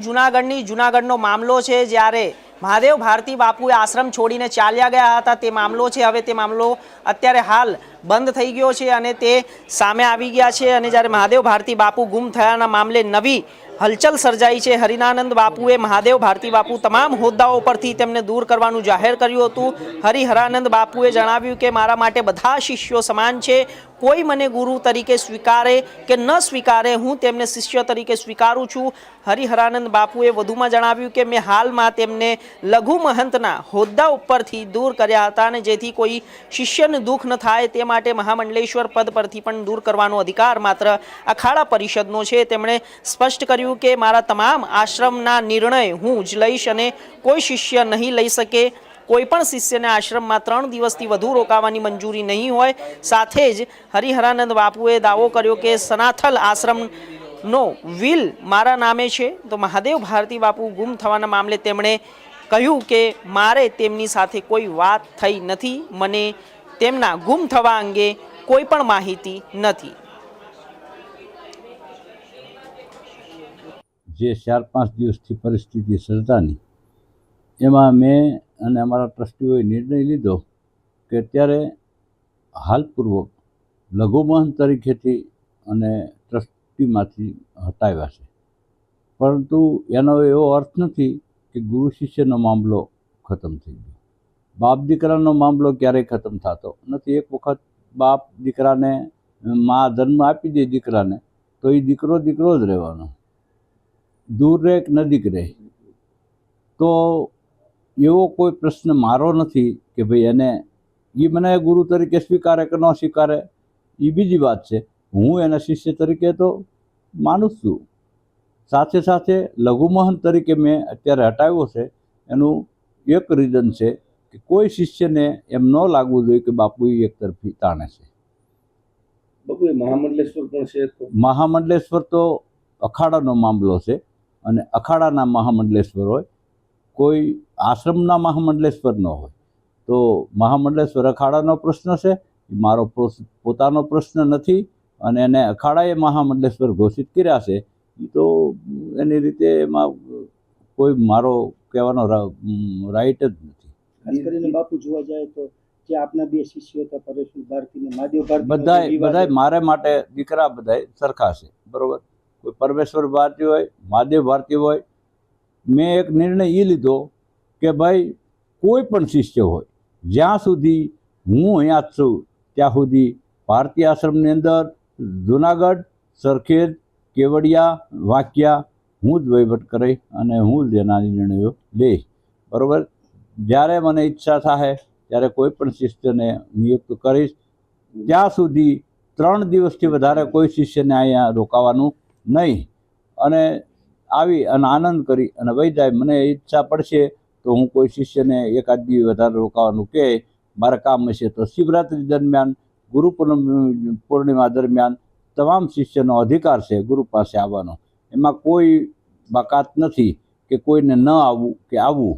જુનાગઢનો મામલો છે, જ્યારે મહાદેવ ભારતી બાપુએ આશ્રમ છોડીને ચાલ્યા ગયા હતા તે મામલો છે। હવે તે મામલો અત્યારે હાલ બંધ થઈ ગયો છે અને તે સામે આવી ગયા છે અને જ્યારે મહાદેવ ભારતી બાપુ ગુમ થયાના મામલે નવી હલચલ સર્જાઈ છે। હરિનાનંદ બાપુએ મહાદેવ ભારતી બાપુ તમામ હોદ્દાઓ પરથી તેમને દૂર કરવાનું જાહેર કર્યું હતું। હરિહરાનંદ બાપુએ જણાવ્યું કે મારા માટે બધા શિષ્યો સમાન છે, કોઈ મને ગુરુ તરીકે સ્વીકારે કે ન સ્વીકારે, હું તેમને શિષ્ય તરીકે સ્વીકારું છું। હરિહરાનંદ બાપુએ વધુમાં જણાવ્યું કે મેં હાલમાં તેમને લઘુ મહંતના હોદ્દા ઉપરથી દૂર કર્યા હતા અને જેથી કોઈ શિષ્યને દુઃખ ન થાય તે માટે મહામંડલેશ્વર પદ પરથી પણ દૂર કરવાનો અધિકાર માત્ર અખાડા પરિષદનો છે। તેમણે સ્પષ્ટ કર્યું કે મારા તમામ આશ્રમના નિર્ણય હું જ લઈશ અને કોઈ શિષ્ય નહીં લઈ શકે। કોઈ પણ શિષ્યને આશ્રમમાં 3 દિવસથી વધુ રોકાવાની મંજૂરી નહીં હોય। સાથે જ હરિહરાનંદ બાપુએ દાવો કર્યો કે સનાથલ આશ્રમનો વિલ મારા નામે છે। તો મહાદેવ ભારતી બાપુ ગુમ થવાના મામલે તેમણે કહ્યું કે મારે તેમની સાથે કોઈ વાત થઈ નથી, મને તેમના ગુમ થવા અંગે કોઈ પણ માહિતી નથી। જે 4-5 દિવસથી પરિસ્થિતિ સર્જાની એમાં મેં અને અમારા ટ્રસ્ટીઓએ નિર્ણય લીધો કે અત્યારે હાલપૂર્વક લઘુમહંત તરીકેથી અને ટ્રસ્ટીમાંથી હટાવ્યા છે, પરંતુ એનો એવો અર્થ નથી કે ગુરુ શિષ્યનો મામલો ખતમ થઈ ગયો। બાપ દીકરાનો મામલો ક્યારેય ખતમ થતો નથી। એક વખત બાપ દીકરાને મા જન્મ આપી દે દીકરાને તો એ દીકરો દીકરો જ રહેવાનો, દૂર રહે કે નજીક રહે। તો એવો કોઈ પ્રશ્ન મારો નથી કે ભાઈ એને એ મને ગુરુ તરીકે સ્વીકારે કે ન સ્વીકારે એ બીજી વાત છે, હું એના શિષ્ય તરીકે તો માનું છું। સાથે સાથે લઘુમહંત તરીકે મેં અત્યારે હટાવ્યો છે, એનું એક રીઝન છે કે કોઈ શિષ્યને એમ ન લાગવું જોઈએ કે બાપુ એક તરફી તાણે છે। બાપુ મહામંડલેશ્વર પણ છે, મહામંડલેશ્વર તો અખાડાનો મામલો છે અને અખાડાના મહામંડલેશ્વર હોય, કોઈ આશ્રમના મહામંડલેશ્વર ન હોય। તો મહામંડલેશ્વર અખાડાનો પ્રશ્ન છે, મારો પોતાનો પ્રશ્ન નથી અને એને અખાડાએ મહામંડલેશ્વર ઘોષિત કર્યા છે, એ તો એની રીતે એમાં કોઈ મારો કહેવાનો રાઈટ જ નથી। ખાસ કરીને બાપુ જોવા જાય તો જે આપના બે શિષ્યો હતા પરેશ ભારતી અને મહાદેવ ભારતી, બધાય મારે માટે દીકરા બધાય સરખા છે, બરોબર। કોઈ પરમેશ્વર ભારતી હોય, મહાદેવ ભારતી હોય, મેં એક નિર્ણય એ લીધો કે ભાઈ કોઈ પણ શિષ્ય હોય, જ્યાં સુધી હું અહીંયા જ છું ત્યાં સુધી ભારતીય આશ્રમની અંદર જુનાગઢ, સરખેજ, કેવડિયા, વાંકિયા હું જ વહીવટ કરી અને હું જ એના નિર્ણયો લઈશ, બરાબર। જ્યારે મને ઈચ્છા થાય ત્યારે કોઈ પણ શિષ્યને નિયુક્ત કરીશ। ત્યાં સુધી 3 દિવસથી વધારે કોઈ શિષ્યને અહીંયા રોકાવાનું નહીં અને આવી અને આનંદ કરી અને વહી જાય। મને ઈચ્છા પડશે તો હું કોઈ શિષ્યને એકાદ દી વધારે રોકાવાનું કે મારે કામ હશે તો શિવરાત્રિ દરમિયાન, ગુરુ પૂર્ણિમા દરમિયાન તમામ શિષ્યનો અધિકાર છે ગુરુ પાસે આવવાનો, એમાં કોઈ બાકાત નથી કે કોઈને ન આવવું કે આવવું।